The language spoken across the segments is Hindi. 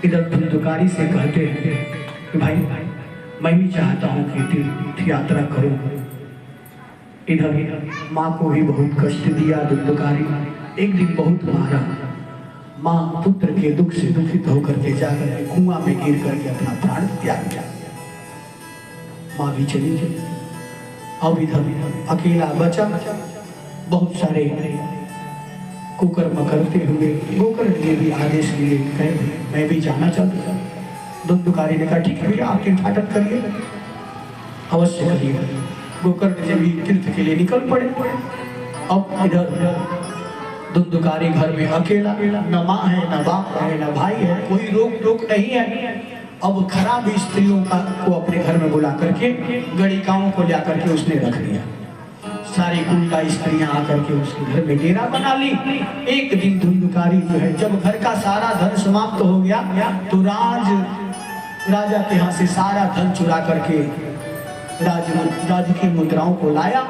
इधर धुंधुकारी से कहते हैं कि भाई मैं भी चाहता हूँ कि तीर्थ यात्रा करूँ। इधर माँ को भी बहुत कष्ट दिया धुंधुकारी, एक दिन बहुत मारा। माँ पुत्र के दुख से दुखित होकर के जाकर के कुआं में गिर करके अपना प्राण त्याग दिया। माँ भी चली गई। अब इधर अकेला बचा, बहुत सारे कुकर्म करते हुए गोकर्ण ने भी आदेश लिए, कहे मैं भी जाना चाहता हूँ। धुंधुकारी ने कहा ठीक है भैया, आप तीर्थाटन करिए, अवश्य करिए। गोकर्ण जी भी तीर्थ के लिए निकल पड़े। अब इधर धुंधुकारी घर में अकेला, न माँ है, न बाप है, न भाई है, कोई रोक टोक नहीं है। अब खराब स्त्रियों को अपने घर में बुला करके गणिकाओं को ला करके उसने रख लिया। सारी कुंडा स्त्रियां आकर के उसके घर में डेरा बना ली। एक दिन धुंधुकारी जो है, जब घर का सारा धन समाप्त हो गया तो राजा के यहाँ से सारा धन चुरा करके राजकीय मुद्राओं को लाया।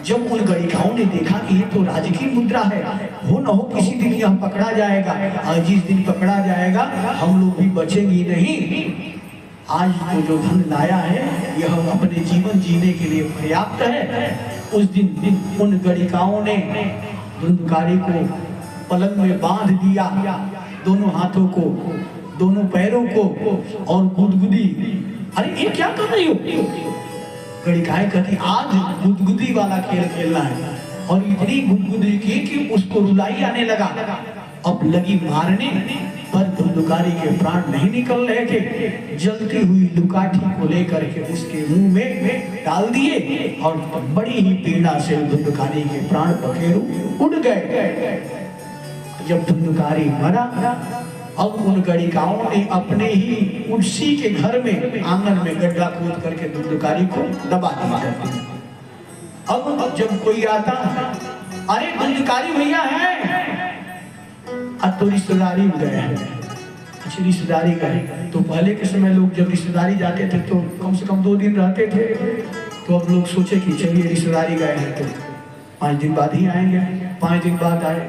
जब उन गणिकाओं ने देखा कि ये तो राजकीय मुद्रा है, हो न हो किसी दिन यह पकड़ा जाएगा, और जिस दिन पकड़ा जाएगा हम लोग भी बचेंगे नहीं। आज तो जो धन लाया है यह अपने जीवन जीने के लिए पर्याप्त है। उस दिन उन गणिकाओं ने धुंधुकारी को पलंग में बांध दिया, दोनों हाथों को, दोनों पैरों को, और गुदगुदी। अरे ये क्या कर रही हो? गणिकाएं कहती आज गुदगुदी वाला खेल खेलना है, और इतनी गुदगुदी की कि उसको रुलाई आने लगा। अब लगी मारने, पर धुंधुकारी के प्राण नहीं निकल रहे थे। जलती हुई लुकाठी को लेकर के उसके मुंह में डाल दिए, और बड़ी ही पीड़ा से धुंधुकारी के प्राण पखेरु उड़ गए। जब धुंधुकारी मरा, अब उन गणिकाओं ने अपने ही उसी के घर में आंगन में गड्ढा खोद करके धुंधुकारी को दबा दिया। अब जब कोई आता, अरे धुंधुकारी भैया है, अब तो रिश्तेदारी में गए हैं। अच्छी रिश्तेदारी गए तो पहले के समय लोग जब रिश्तेदारी जाते थे तो कम से कम 2 दिन रहते थे। तो अब लोग सोचे कि चलिए रिश्तेदारी गए हैं तो 5 दिन बाद ही आएंगे। 5 दिन बाद आए,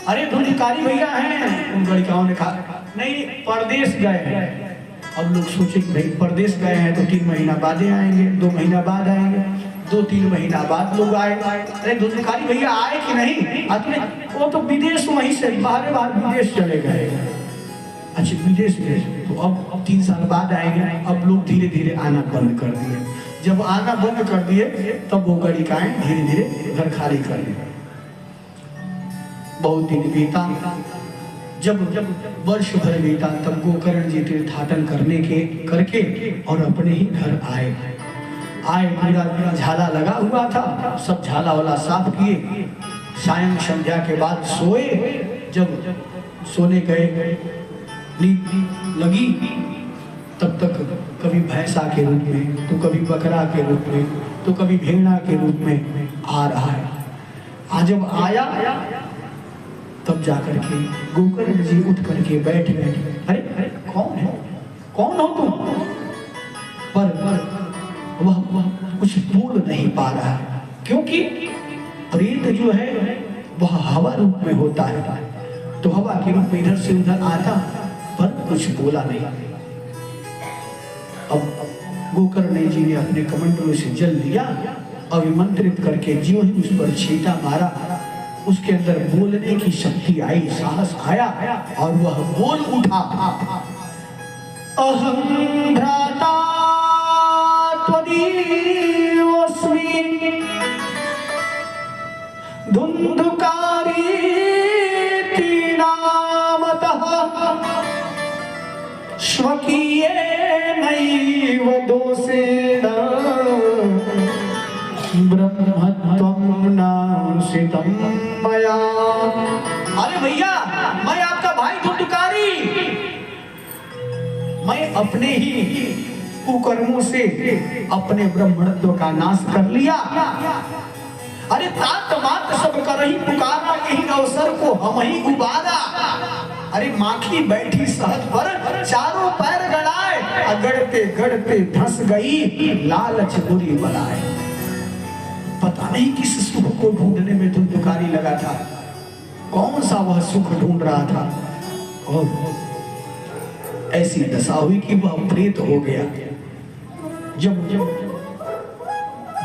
अरे धुंधुकारी भैया हैं। उन गणिकाओं ने कहा नहीं, परदेश गए हैं। अब लोग सोचे कि भाई परदेश गए हैं तो 3 महीना बाद आएंगे, 2 महीना बाद आएंगे। 2-3 महीना बाद लोग आए, अरे धुंधुकारी भैया आए कि नहीं? आते, वो तो विदेश वहीं से बाहर विदेश चले गए। अच्छा विदेश गए तो अब 3 साल बाद आएंगे। अब लोग धीरे धीरे आना बंद कर दिए। जब आना बंद कर दिए तब वो गणिकाएं धीरे धीरे घर खाली कर दिए। बहुत दिन बीता, जब वर्ष भर बीता, तब गोकर्ण जी तीर्थाटन करके और अपने ही घर आए। पूरा झाला लगा हुआ था, सब झाला वाला साफ किए। सायं संध्या के बाद सोए। जब सोने गए, नींद लगी, तब तक कभी भैंसा के रूप में, तो कभी बकरा के रूप में, तो कभी भेड़ा के रूप में आ रहा है। आज जब आया तब जाकर के गोकर्ण जी उठ करके बैठ गए। अरे कौन है, कौन हो तुम? पर वह कुछ बोल नहीं पा रहा, क्योंकि प्रेत जो है वह हवा रूप में होता है, तो हवा के रूप में इधर से उधर आता, पर कुछ बोला नहीं। अब गोकर्ण जी ने अपने कमंडलों से जल लिया, अभिमंत्रित करके ज्यों ही उस पर छींटा मारा, उसके अंदर बोलने की शक्ति आई, साहस आया, और वह बोल उठा, अहं भ्राता त्वदीयोऽस्मि धुंधुकारी नामतः स्वकीयेनैव दोषेण ब्रह्मत्वं नांसितं मया। अरे भैया, मैं आपका भाई धुंधुकारी, मैं अपने ही कुकर्मों से अपने ब्रह्मत्व का नाश कर लिया। अरे तात मात सब करही पुकारा, यही अवसर को हम ही उबारा। अरे माखी बैठी सहज पर, चारों पैर गड़ाए, गड़ते गड़ते धंस गई, लालच बुरी बनाए। पता नहीं किस सुख को ढूंढने में धुंधुकारी लगा था, कौन सा वह सुख ढूंढ रहा था। और ऐसी दशा हुई कि वह प्रेत हो गया। जब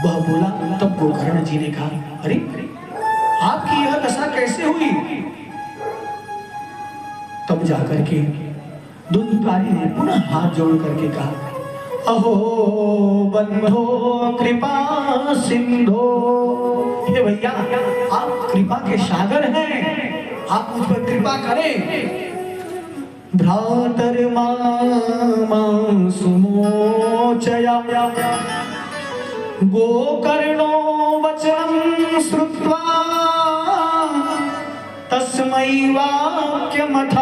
वह बोला तब गोकर्ण जी ने कहा, अरे आपकी यह दशा कैसे हुई? तब जाकर के दुंदुकारी ने पुनः हाथ जोड़ करके कहा, अहो बंधो कृपा सिंधो, हे भैया आप कृपा के सागर हैं, आप मुझ पर कृपा करें। भ्रातर्मां सुमोचया गोकर्णो वचनं श्रुत्वा तस्मै वाक्यमथाब्रवीत्।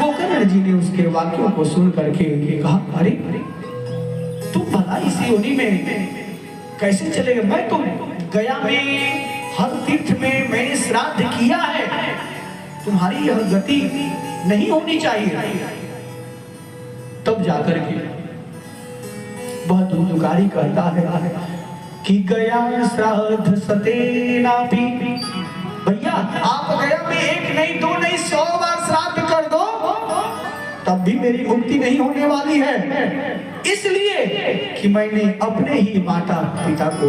गोकर्ण जी ने उसके वाक्यों को सुन करके कहा, अरे तुम भला इसी योनि में कैसे चले गए? मैं तो गया में हर तीर्थ में मैंने श्राद्ध किया है, तुम्हारी यह गति नहीं होनी चाहिए। तब जाकर के वह दुंदुकारी कहता है कि गया श्राद्ध सतेनापि। भैया आप गया में एक नहीं दो नहीं 100 बार श्राद्ध कर दो तब भी मेरी मुक्ति नहीं होने वाली है, इसलिए कि मैंने अपने ही माता पिता को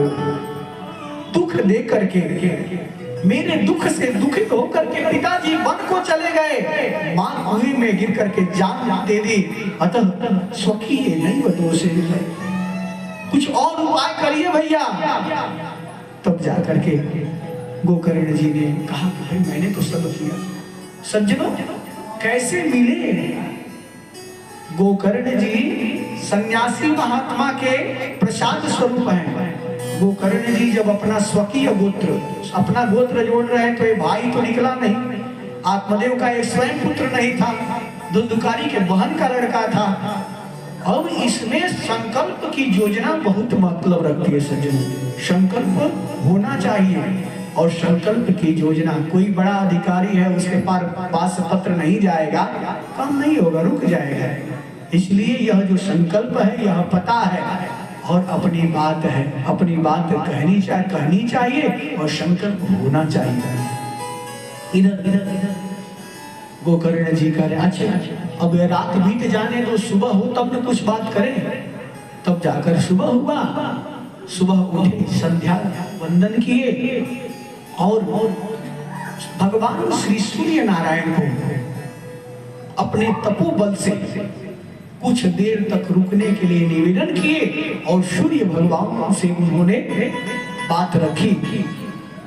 दुख दे करके, मेरे दुख से दुखित होकर के पिताजी वन को चले गए, मां कुएं में गिर करके जान दे दी, अतः स्वकीय नहीं बदो से कुछ और उपाय करिए भैया। तब जाकर के गोकर्ण जी ने कहा कि भाई मैंने तो सब किया। सज्जनों कैसे मिले? गोकर्ण जी सन्यासी महात्मा के प्रसाद स्वरूप हैं। गोकर्ण जी जब अपना स्वकीय गोत्र, अपना गोत्र जोड़ रहे हैं तो ये भाई तो निकला नहीं, आत्मदेव का एक स्वयं पुत्र नहीं था, दुंदुकारी के बहन का लड़का था। अब इसमें संकल्प की योजना बहुत मतलब रखती है सज्जनों, संकल्प होना चाहिए। और संकल्प की योजना, कोई बड़ा अधिकारी है उसके पास पत्र नहीं जाएगा, काम नहीं होगा, रुक जाएगा। इसलिए यह जो संकल्प है यह पता है और अपनी बात है, अपनी बात कहनी चाहिए और संकल्प होना चाहिए। इधर गोकर्ण जी कह रहे, अच्छा अब रात बीत जाने दो, सुबह हो तब न कुछ बात करें। तब जाकर सुबह हुआ, सुबह उठे, संध्या वंदन किए और भगवान श्री सूर्य नारायण को अपने तपोबल से कुछ देर तक रुकने के लिए निवेदन किए और सूर्य भगवान से उन्होंने बात रखी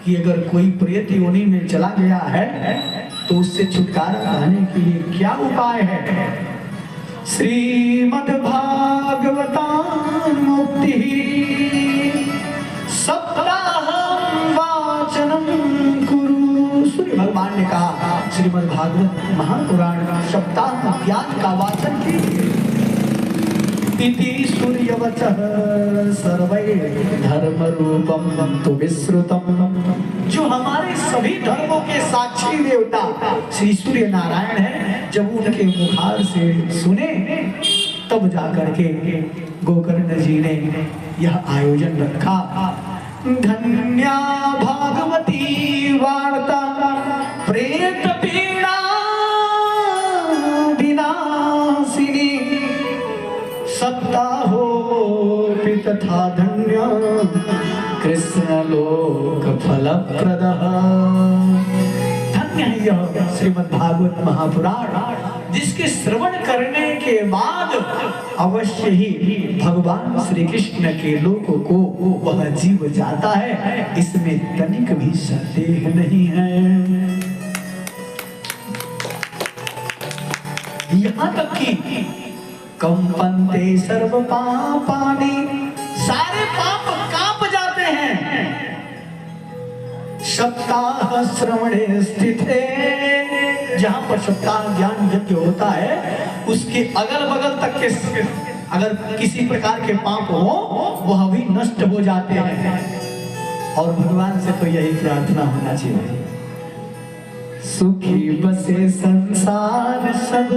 कि अगर कोई प्रेत योनि में चला गया है तो उससे छुटकारा पाने के लिए क्या उपाय है। श्रीमद्भागवतां मुक्ति सप्ताहं वाचनं कुरु। सूर्य भगवान ने कहा श्रीमद्भागवत महापुराण का सप्ताह ज्ञान का वाचन कीजिए। इति सूर्यवचः सर्वै धर्म रूपम तु विश्रुतम। जो हमारे सभी धर्मों के साक्षी देवता श्री सूर्य नारायण हैं, जब उनके मुखार से सुने तब जाकर के गोकर्ण जी ने यह आयोजन रखा। धन्या भागवती वार्ता प्रेत पीड़ा विनाशिनी सप्ताहो तथा धन्य कृष्ण लोक फलप्रदः। धन्य है यह श्रीमद्भागवत महापुराण, जिसके श्रवण करने के बाद अवश्य ही भगवान श्री कृष्ण के लोक को वह जीव जाता है, इसमें तनिक भी संदेह नहीं है। यहाँ तक कि कंपन्ते सर्व पापानि, सारे पाप कांप जाते हैं। सप्ताह श्रवणे स्थिते, जहां पर सप्ताह ज्ञान यज्ञ होता है उसके अगल बगल तक के अगर किसी प्रकार के पाप हो वह भी नष्ट हो जाते हैं। और भगवान से तो यही प्रार्थना होना चाहिए, सुखी बसे संसार सब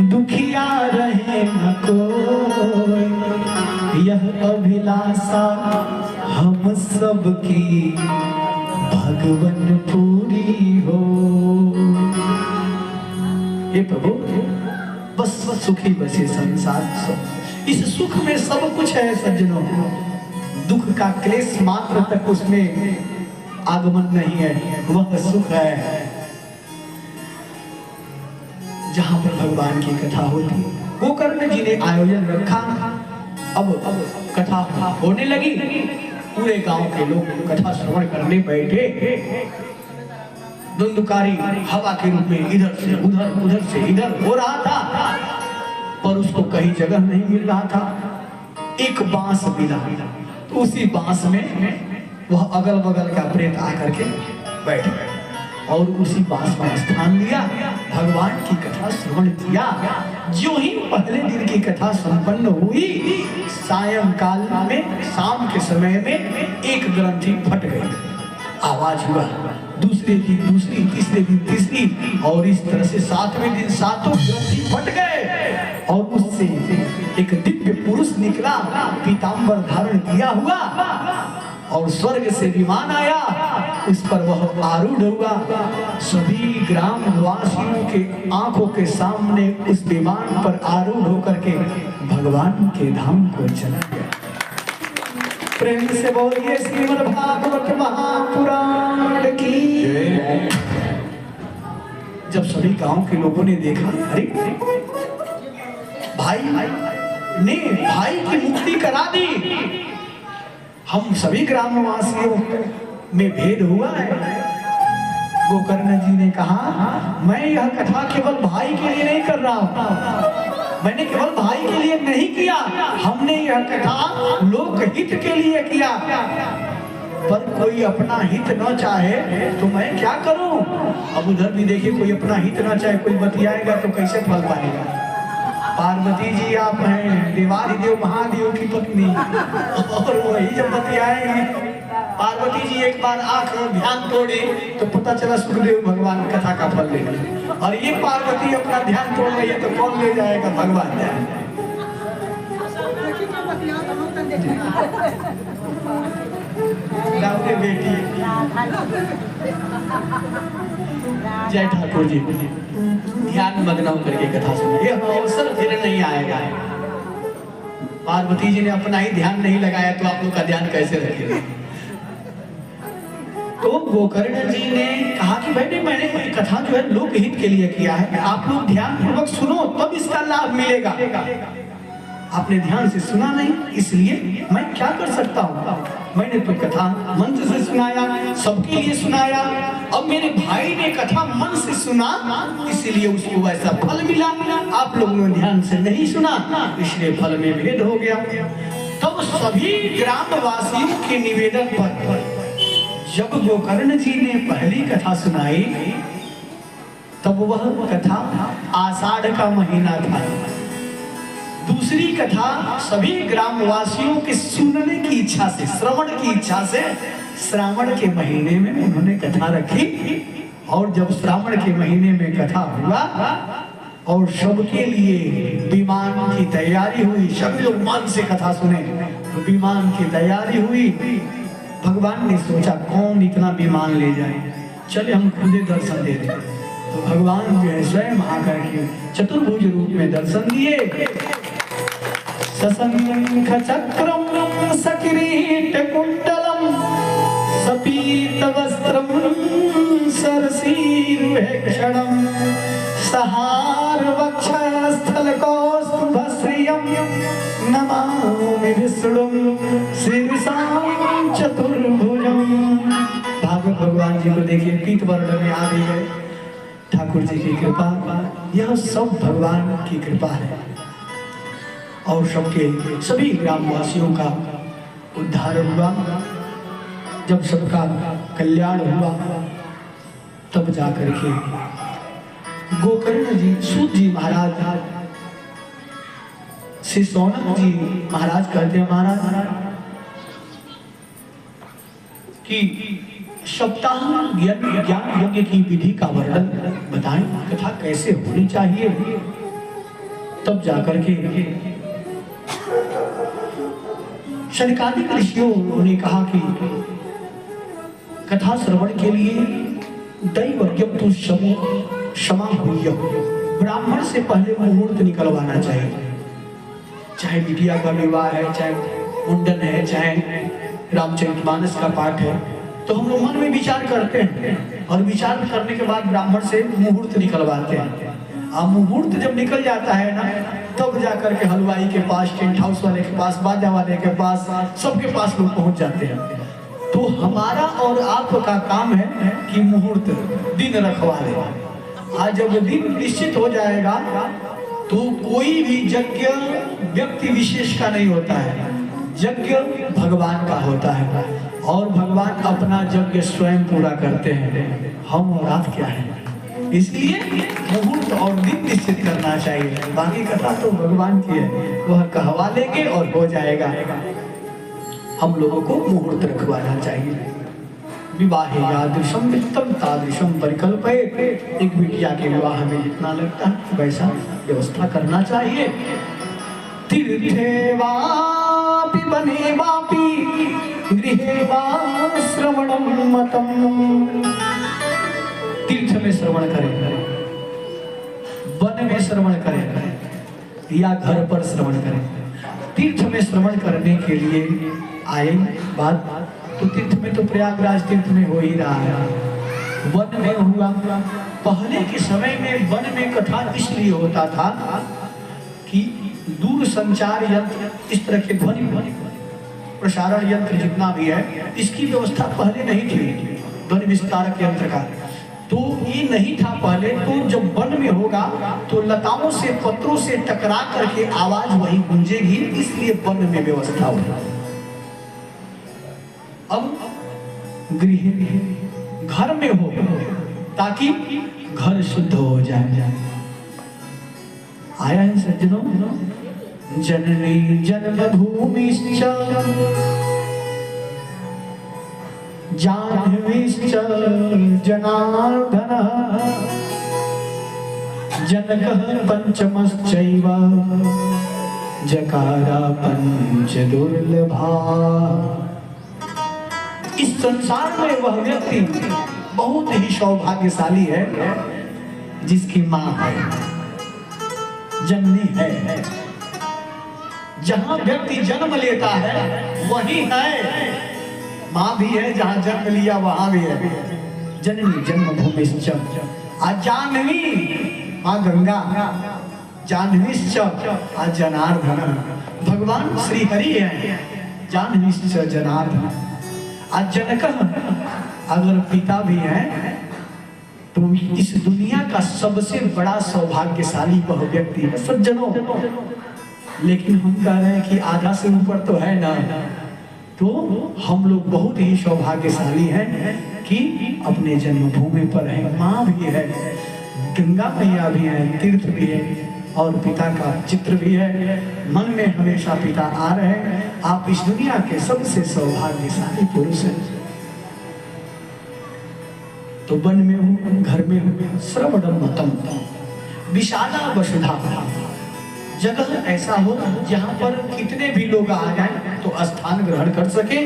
दुखिया रहे न कोई, यह अभिलाषा हम सब की भगवन पूरी हो। हे प्रभु बस सुखी बसे संसार इस सुख में सब कुछ है सज्जनों, दुख का क्लेश मात्र तक उसमें आगमन नहीं है, वह सुख है जहां पर भगवान की कथा होती। गोकर्ण जी ने आयोजन रखा, अब कथा होने लगी, पूरे गांव के लोग कथा श्रवण करने बैठे। धुंधकारी हवा के रूप में इधर से उधर उधर से इधर हो रहा था, पर उसको कहीं जगह नहीं मिल रहा था। एक बांस मिला, तो उसी बांस में वह अगल बगल का प्रेत आकर के बैठ गए और उसी बांस में स्थान लिया, भगवान की कथा श्रवण किया। जो ही पहले दिन की कथा संपन्न हुई, सायंकाल में शाम के समय में एक ग्रंथि फट गई, आवाज हुआ, दूसरे दिन दूसरी, तीसरे दिन तीसरी, और इस तरह से 7वें दिन 7 ग्रंथि फट गए। और उससे एक दिव्य पुरुष निकला, पीतांबर धारण किया हुआ, और स्वर्ग से विमान आया, उस पर वह आरूढ़ हुआ। सभी ग्राम वासियों के आंखों के सामने उस विमान पर आरूढ़ होकर के भगवान के धाम को चला गया। प्रेम से बोलिए श्रीमद् भागवत महापुराण की। जब सभी गांव के लोगों ने देखा, अरे भाई ने भाई की मुक्ति करा दी, हम सभी ग्रामवासियों में भेद हुआ है। गोकर्ण जी ने कहा, मैं यह कथा केवल भाई के लिए नहीं कर रहा हूं, मैंने केवल भाई के लिए नहीं किया, हमने यह कथा लोक हित के लिए किया। पर कोई अपना हित न चाहे तो मैं क्या करूं? अब उधर भी देखिए, कोई अपना हित न चाहे, कोई बतियाएगा तो कैसे फल पाएगा? पार्वती जी आप हैं देवाधिदेव महादेव की पत्नी, और वही जब बतियाएंगे, पार्वती जी एक बार आंख ध्यान तोड़े तो पता चला सुखदेव भगवान कथा का फल ले गए, और ये पार्वती अपना ध्यान तोड़ रही है तो कौन ले जाएगा? भगवान जाए। बेटी जय ठाकुर जी ध्यान मग्न होकर के कथा सुनिए, यह अवसर फिर नहीं आएगा। पार्वती जी ने अपना ही ध्यान नहीं लगाया तो आप लोग का ध्यान कैसे रखेगा? तो गोकर्ण जी ने कहा कि भाई मैंने कथा जो है लोक हित के लिए किया है, आप लोग ध्यान पूर्वक सुनो तब इसका लाभ मिलेगा। आपने ध्यान से सुना नहीं, इसलिए मैं क्या कर सकता हूँ? मैंने तो कथा मंत्र से सुनाया, सबके लिए सुनाया, अब मेरे भाई ने कथा मन से सुना, इसलिए उसको वैसा फल मिला। आप लोगों ने ध्यान से नहीं सुना, इसलिए फल में भेद हो गया। तब सभी ग्रामवासियों के निवेदन पर जब गोकर्ण जी ने पहली कथा सुनाई, तब वह कथा आषाढ़ का महीना था। दूसरी कथा सभी ग्रामवासियों के सुनने की इच्छा से, श्रवण की इच्छा से श्रावण के महीने में उन्होंने कथा रखी। और जब श्रावण के महीने में कथा हुआ और सबके लिए विमान की तैयारी हुई, सभी लोग मन से कथा सुने, तो विमान की तैयारी हुई। भगवान ने सोचा कौन इतना विमान ले जाए, चले हम खुदे दर्शन दे दें। तो भगवान जो है स्वयं आकर के चतुर्भुज रूप में दर्शन दिए। सशंख चक्रम सकिरीट कुंडलम सपीत वस्त्रम सरसीरुहेक्षणम सहार वक्षस्थल कौस्तुभश्रियम नमामि विष्णुं शीर्षं चतुर्भुजं। भागवत भगवान जी को देखिए पीत वर्ण में आ गए, ठाकुर जी की कृपा, यह सब भगवान की कृपा है। और सबके सभी ग्रामवासियों का उद्धार हुआ। जब सबका कल्याण हुआ तब जाकर के गोकर्ण जी सूत जी महाराज श्री सोनक जी महाराज कहते हैं, महाराज कि सप्ताह ज्ञान यज्ञ की विधि का वर्णन बताएं, कथा कैसे होनी चाहिए। तब जाकर के शनकादिक ऋषियों ने कहा कि कथा श्रवण के लिए दैव यज्ञ क्षमा हुई, ब्राह्मण से पहले मुहूर्त निकलवाना चाहिए। चाहे बिटिया का विवाह है, चाहे मुंडन है, चाहे रामचरितमानस का पाठ है, तो हम लोग मन में विचार करते हैं और विचार करने के बाद ब्राह्मण से मुहूर्त निकलवाते हैं। अब मुहूर्त जब निकल जाता है ना, तब जाकर के हलवाई के पास, टेंट हाउस वाले के पास, बाजा वाले के पास, सबके पास लोग पहुंच जाते हैं। तो हमारा और आपका काम है कि मुहूर्त दिन रखवा ले। आज जब दिन निश्चित हो जाएगा तो कोई भी यज्ञ व्यक्ति विशेष का नहीं होता है, यज्ञ भगवान का होता है और भगवान अपना यज्ञ स्वयं पूरा करते हैं। हम और आप क्या है, इसलिए मुहूर्त और दिन निश्चित करना चाहिए। बाकी कथा तो भगवान की है, वह कहवा लेंगे और हो जाएगा। हम लोगों को मुहूर्त रखवाना चाहिए। विवाहे यादृशम वित्तम तादृशम परिकल्पये। एक बिटिया के विवाह में जितना लगता है वैसा व्यवस्था करना चाहिए। तीर्थे वापि वने वापि गृहे वा श्रवणं मतम्। तीर्थ में श्रवण करें, वन में श्रवण करें या घर पर श्रवण करें। तीर्थ में श्रवण करने के लिए आए बात तो तीर्थ में तो प्रयागराज तीर्थ में हो ही रहा है, वन में हुआ। पहले के समय में वन में कथा इसलिए होता था कि दूर संचार यंत्र, इस तरह के ध्वनि प्रसारण यंत्र जितना भी है, इसकी व्यवस्था पहले नहीं थी, ध्वनि विस्तारक यंत्र का। तो ये नहीं था पहले। तो जब वन में होगा तो लताओं से, पत्रों से टकरा करके आवाज वही गूंजेगी, इसलिए वन में व्यवस्था होगा। अब गृह घर में हो ताकि घर शुद्ध हो जाए। आया है सज्जनों, जननी जन्मभूमिश्च जाह्नवीश्च जनार्दनः जनकः पंचमश्चैव जकारा पंच दुर्लभा। इस संसार में वह व्यक्ति बहुत ही सौभाग्यशाली है जिसकी माँ है, जननी है। जहां व्यक्ति जन्म लेता है वही है, माँ भी है, जहां जन्म लिया वहां भी है। जननी जन्मभूमिश्च जाह्नवी, माँ गंगा, जाह्नवीश्च जनार्दन, भगवान श्री हरि है, जाह्नवीश्च जनार्दन। आज जनक अगर पिता भी है तो इस दुनिया का सबसे बड़ा सौभाग्यशाली वह व्यक्ति है सज्जनों। लेकिन हम कह रहे हैं कि आधा से ऊपर तो है ना, तो हम लोग बहुत ही सौभाग्यशाली हैं कि अपने जन्मभूमि पर है, माँ भी है, गंगा मैया भी है, तीर्थ भी है और पिता का चित्र भी है। मन में हमेशा पिता आ रहे हैं। आप इस दुनिया के सबसे सौभाग्यशाली पुरुष हैं। तो वन में हूँ, घर में हूँ, श्रवणं मतम्, विशाला वसुधा, जगह ऐसा हो जहाँ पर कितने भी लोग आ जाएं तो स्थान ग्रहण कर सके।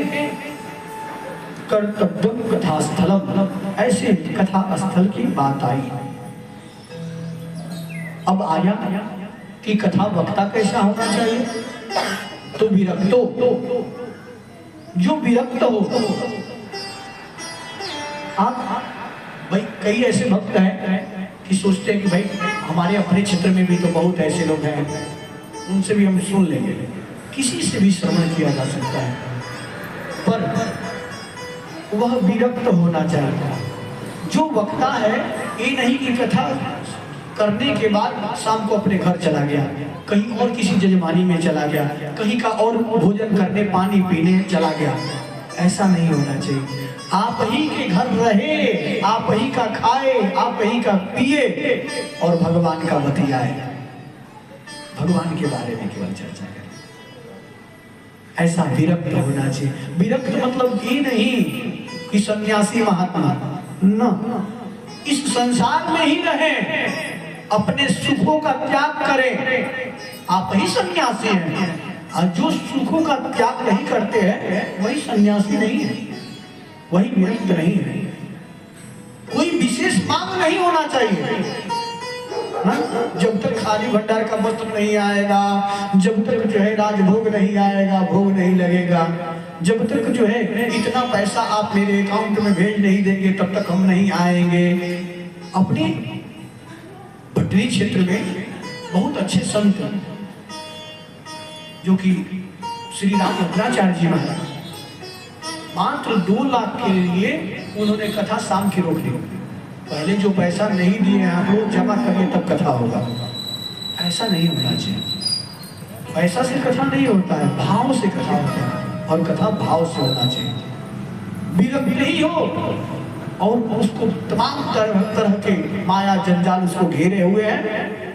कर्तव्यम कथा स्थलम, ऐसे कथा स्थल की बात आई। अब आया कि कथा वक्ता कैसा होना चाहिए। तो विरक्तो, जो विरक्त हो। आप भाई कई ऐसे भक्त हैं कि सोचते हैं कि भाई हमारे अपने क्षेत्र में भी तो बहुत ऐसे लोग हैं, उनसे भी हम सुन लेंगे। किसी से भी श्रवण किया जा सकता है, पर वह विरक्त होना चाहिए। जो वक्ता है ये नहीं कि कथा करने के बाद शाम को अपने घर चला गया, कहीं और किसी जजमानी में चला गया, कहीं का और भोजन करने, पानी पीने चला गया, ऐसा नहीं होना चाहिए। आप ही के घर रहे, आप ही का खाए, आप ही का पिए और भगवान का बतियाए, भगवान के बारे में केवल चर्चा करें। ऐसा विरक्त होना चाहिए। विरक्त मतलब ये नहीं कि सन्यासी महात्मा न, इस संसार में ही रहे, अपने सुखों का त्याग करें। आप ही सन्यासी हैं, और जो सुखों का त्याग नहीं करते हैं वही सन्यासी नहीं है, वही विरक्त नहीं है। कोई विशेष मांग नहीं होना चाहिए। ना, जब तक खाली भंडार का वस्त्र नहीं आएगा, जब तक जो है राजभोग नहीं आएगा, भोग नहीं लगेगा, जब तक जो है इतना पैसा आप मेरे अकाउंट में भेज नहीं देंगे तब तक हम नहीं आएंगे। अपने भटरी क्षेत्र में बहुत अच्छे संत जो कि श्री रामभद्राचार्य जी महाराज, मात्र 2 लाख के लिए उन्होंने कथा शाम की रोक दी। पहले जो पैसा नहीं दिए आप लोग जमा करिए तब कथा होगा। ऐसा नहीं होना चाहिए। पैसा से कथा नहीं होता है, भाव से कथा होता है, और कथा भाव से होना चाहिए। विरक्त नहीं हो और उसको तमाम तरह के माया जंजाल उसको घेरे हुए हैं,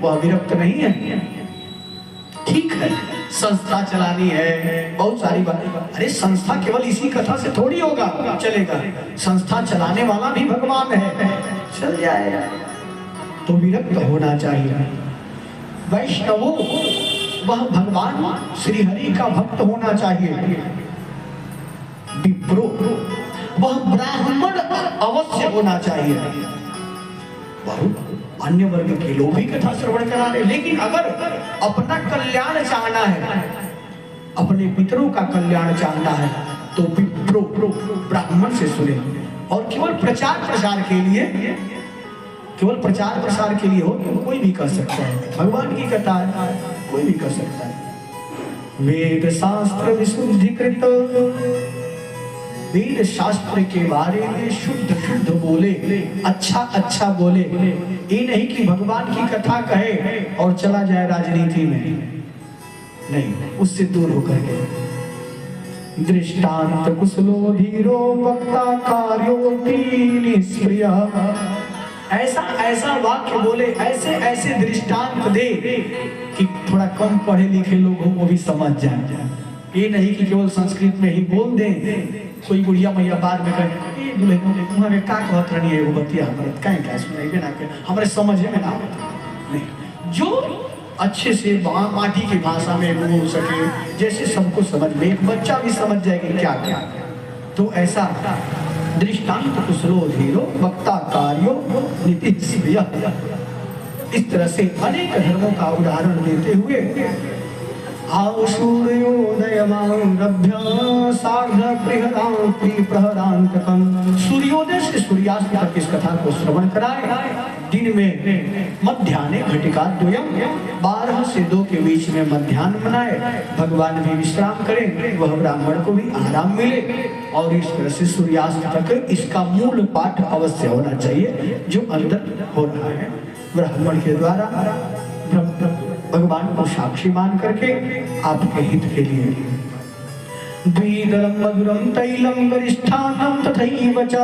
वह विरक्त नहीं है। ठीक है, संस्था चलानी है, बहुत सारी बातें। अरे संस्था केवल इसी कथा से थोड़ी होगा चलेगा, संस्था चलाने वाला भी भगवान है, चल जाएगा। तो विरक्त होना चाहिए। वैष्णवों, वह भगवान श्री हरि का भक्त होना चाहिए। विप्रो, वह ब्राह्मण अवश्य होना चाहिए। बहुत अन्य वर्ग के लोग भी कथा श्रवण करा रहे, लेकिन अगर अपना कल्याण चाहना है, अपने पितरों का कल्याण चाहना है, तो विप्रो ब्राह्मण से सुने। और केवल प्रचार प्रसार के लिए, केवल प्रचार प्रसार के लिए हो तो कोई भी कर सकता है। भगवान की कथा है, कोई भी कर सकता है। वेद शास्त्र विशुद्धिकृत, वेद शास्त्र के बारे में शुद्ध शुद्ध बोले, अच्छा अच्छा बोले। ये नहीं कि भगवान की कथा कहे और चला जाए राजनीति में, नहीं, उससे दूर होकर के। दृष्टांत कुशलो धीरो वक्ता कार्यो निष्प्रिय, ऐसा ऐसा वाक्य बोले, ऐसे ऐसे दृष्टांत दे कि थोड़ा कम पढ़े लिखे लोग हो वो भी समझ जाए। ये नहीं कि केवल संस्कृत में ही बोल दें। कोई बुढ़िया मैया बाद में कहे दुल्हन में का कहत रही है, वो बतिया कहीं क्या सुनाई ना के हमारे समझ में ना आता। नहीं, जो अच्छे से माटी की भाषा में बोल सके, जैसे सबको समझ में, एक बच्चा भी समझ जाएगा क्या क्या। तो ऐसा दृष्टांत कुशलो धीरो वक्ता कार्यो नीतिश्रिय, इस तरह से अनेक धर्मों का उदाहरण देते हुए आओ सूर्योदयमारभ्य सार्ध प्रहरांतकम, सूर्योदय से सूर्यास्त तक इस कथा को श्रवण कराए। दिन में मध्याह्ने घटिका द्वयम, 12 से 2 के बीच में मध्याह्न मनाए, भगवान भी विश्राम करें, वह ब्राह्मण को भी आराम मिले। और इस तरह से सूर्यास्त तक इसका मूल पाठ अवश्य होना चाहिए जो अंदर हो रहा है ब्राह्मण के द्वारा, भगवान को साक्षी मान करके आपके हित के लिए। द्विदलम मधुरम तैलम गरिष्ठानम तथैव च,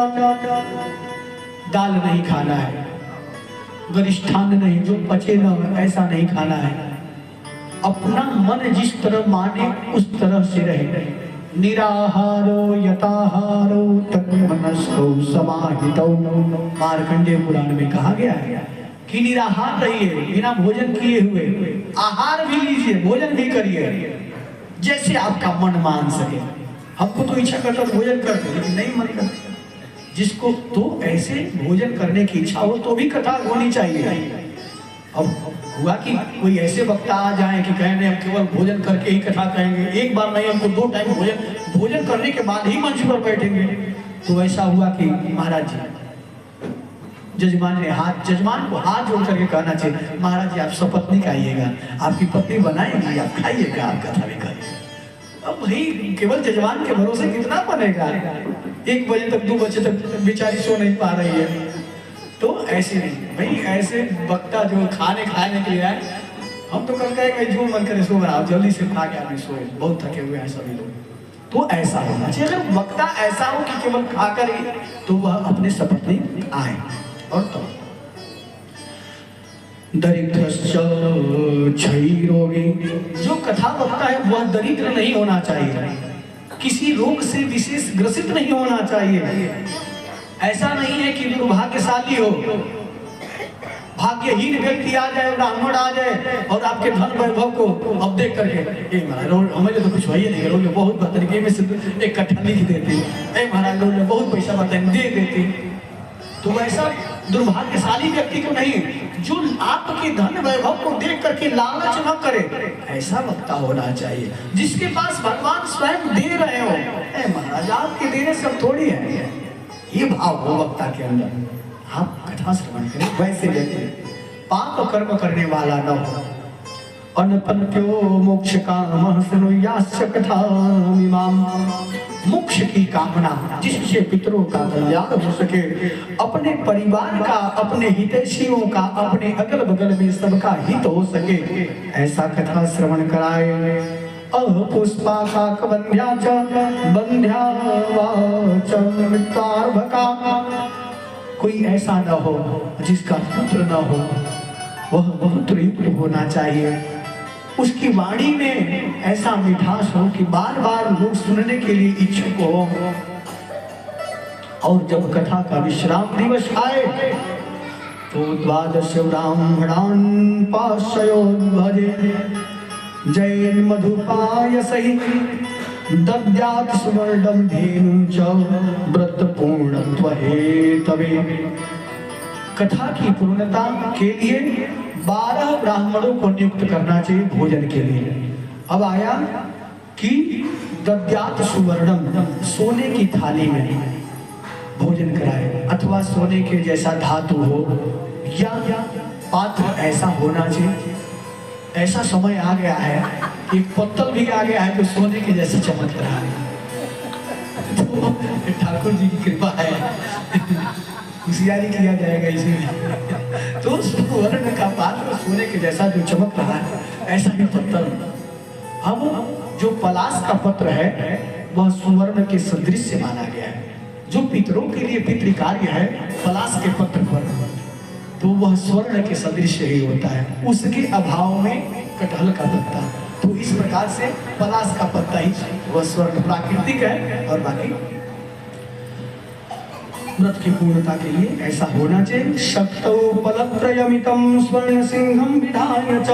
दाल नहीं खाना है, गरिष्ठान नहीं, जो पचे न ऐसा नहीं खाना है। अपना मन जिस तरह माने उस तरह से रहे। निराहारो यताहारो तन्मनस्को समाहितो, मार्कंडेय पुराण में कहा गया है कि निराहार रहिए, बिना भोजन किए हुए, आहार भी लीजिए, भोजन भी करिए, जैसे आपका मन मान सके। हमको तो इच्छा करता भोजन करते, लेकिन नहीं मन करता। जिसको तो ऐसे भोजन करने की इच्छा हो तो भी कथा होनी चाहिए। अब हुआ कि कोई ऐसे वक्ता आ जाए कि कहने हम केवल भोजन करके ही कथा कहेंगे, एक बार नहीं, हमको 2 टाइम भोजन करने के बाद ही मंच पर बैठेंगे। तो ऐसा हुआ कि महाराज जी, जजमान को हाथ जोड़ करके कहना चाहिए, महाराज जी आप सपत्नी खाइएगा, आपकी पत्नी बनाएगी, आप खाइएगा, आप कथा भी खाइएगा। अब भाई केवल जजमान के भरोसे कितना बनेगा? 1 बजे तक 2 बजे तक बेचारी सो नहीं पा रही है। तो ऐसे नहीं भाई, ऐसे वक्ता जो खाने के लिए आए, हम तो कल कहेंगे जो मन करे सो बनाओ, जल्दी से खा के आदमी सोए, बहुत थके हुए हैं सभी लोग। तो ऐसा होना चाहिए। अगर वक्ता ऐसा हो कि केवल खाकर ही, तो वह अपने सपत्नी आए। और तो दरिद्रश्च क्षयरोगी, जो कथा वक्ता है वह दरिद्र नहीं होना चाहिए, किसी रोग से विशेष ग्रसित नहीं होना चाहिए। ऐसा नहीं है कि दुर्भाग्यशाली हो, भाग्यहीन व्यक्ति आ जाए, ब्राह्मण आ जाए और आपके धन वैभव को अब देख करके हमें तो कुछ वही नहीं, लोग बहुत बतरीके में से एक कट्ठा लिख देते, महाराज लोग बहुत पैसा बताए दे देते। तो ऐसा दुर्भाग्यशाली व्यक्ति को नहीं, जो आपके धन वैभव को देख करके लालच न करे, ऐसा वक्ता होना चाहिए जिसके पास भगवान स्वयं दे रहे हो। महाराज आपके देने सब थोड़ी है, ये भाव हो वक्ता के अंदर। आप कथा श्रवण करें वैसे व्यक्ति, पाप कर्म करने वाला न हो। अनपन्त्यो मोक्ष कामः शृणुयास्य कथामिमाम्। मोक्ष की कामना, जिससे पितरों का कल्याण हो सके, अपने परिवार का, अपने हितैषियों का, अपने अगल बगल में सबका हित हो सके, ऐसा कथा श्रवण कराए। पुष्पाकाकवन्ध्या च बन्ध्या वाच मित्रार्भका। कोई ऐसा न हो जिसका पुत्र न हो, वह बहुत युक्त होना चाहिए। उसकी वाणी में ऐसा मिठास हो कि बार बार लोग सुनने के लिए इच्छुक हो। और जब कथा का विश्राम दिवस आए तो द्वादश ब्राह्मणान् पाशयोद्भजे जैन मधुपाय सहित दद्यात् सुवर्णं धेनुं च व्रत पूर्णत्व हेतवे। कथा की पूर्णता के लिए 12 ब्राह्मणों को नियुक्त करना चाहिए भोजन के लिए। अब आया कि दद्यात् सुवर्णम, सोने की थाली में भोजन कराए, अथवा सोने के जैसा धातु हो या पात्र ऐसा होना चाहिए। ऐसा समय आ गया है कि पत्तल भी आ गया है तो सोने के जैसे चमक रहा है। तो ठाकुर जी की कृपा है, होशियारी किया जाएगा इसीलिए। तो सुवर्ण का पात्र सोने के जैसा जो चमक रहा है, ऐसा ही पत्तल। अब जो पलाश का पत्र है वह सुवर्ण के सदृश माना गया है। जो पितरों के लिए पितृ कार्य है पलाश के पत्र पर, तो वह स्वर्ण के सदृश ही होता है। उसके अभाव में कटहल का पत्ता, तो इस प्रकार से पलाश का पत्ता ही वह स्वर्ण प्राकृतिक है। और बाकी व्रत की पूर्णता के लिए ऐसा होना चाहिए। शक्तौ फलत्रयमितं स्वर्ण सिंहम विधाय च।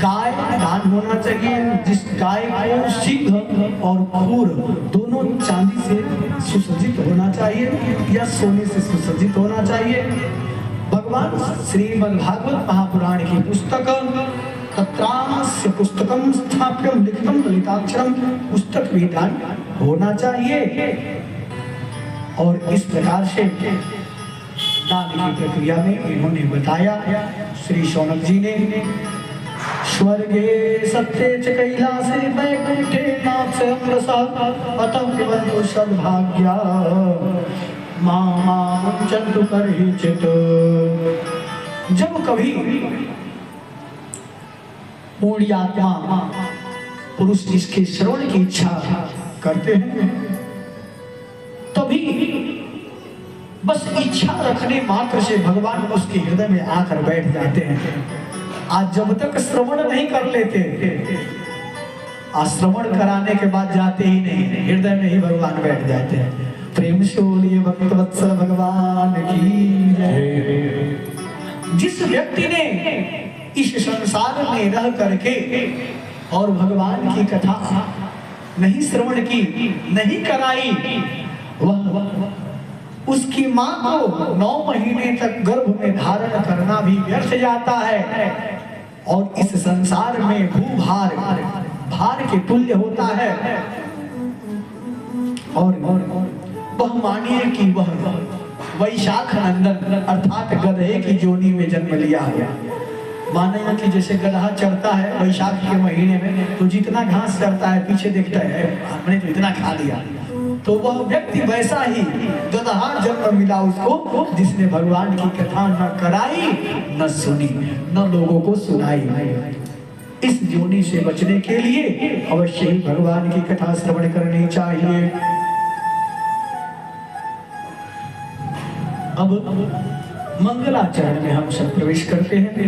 गाय दान होना चाहिए, जिस गाय को सिंह और खूर दोनों चांदी से सुसज्जित होना चाहिए या सोने से सुसज्जित होना चाहिए। भगवान श्रीमद्भागवत महापुराण की पुस्तक तत्रास्य पुस्तकम स्थाप्यम लिखितम ललिताक्षरम, पुस्तक भी दान होना चाहिए। और इस प्रकार से दान की प्रक्रिया में इन्होंने बताया श्री शौनक जी ने। स्वर्गे सत्ये च कैलासे वैकुंठे नाथ प्रसाद अतः विबंधु सद्भाग्या मां चंदु करहिचित। जब कभी पूर्ण आत्मा पुरुष जिसके श्रवण की इच्छा करते हैं, तभी बस इच्छा रखने मात्र से भगवान उसके हृदय में आकर बैठ जाते हैं। आज जब तक श्रवण नहीं कर लेते, आज श्रवण कराने के बाद जाते ही नहीं, हृदय में ही भगवान बैठ जाते हैं। प्रेम से बोलिए भक्त वत्सल भगवान की जय। जिस व्यक्ति ने इस संसार में रह करके और भगवान की कथा नहीं श्रवण की, नहीं कराई, वह उसकी मां को 9 महीने तक गर्भ में धारण करना भी व्यर्थ जाता है और इस संसार में भूभार भार के तुल्य होता है। और वह मानिए कि वह वैशाख नंदन अर्थात गधे की जोनी में जन्म लिया है। मानेगा कि जैसे गधा चरता है वैशाख के महीने में, तो जितना घास चरता है पीछे देखता है हमने तो इतना खा लिया, तो वह व्यक्ति वैसा ही गधा जन्म मिला उसको, जिसने भगवान की कथा न कराई, न सुनी, न लोगों को सुनाई। इस जोनी से बचने के लिए अवश्य ही भगवान की कथा श्रवण करनी चाहिए। अब मंगलाचरण में हम सब प्रवेश करते हैं।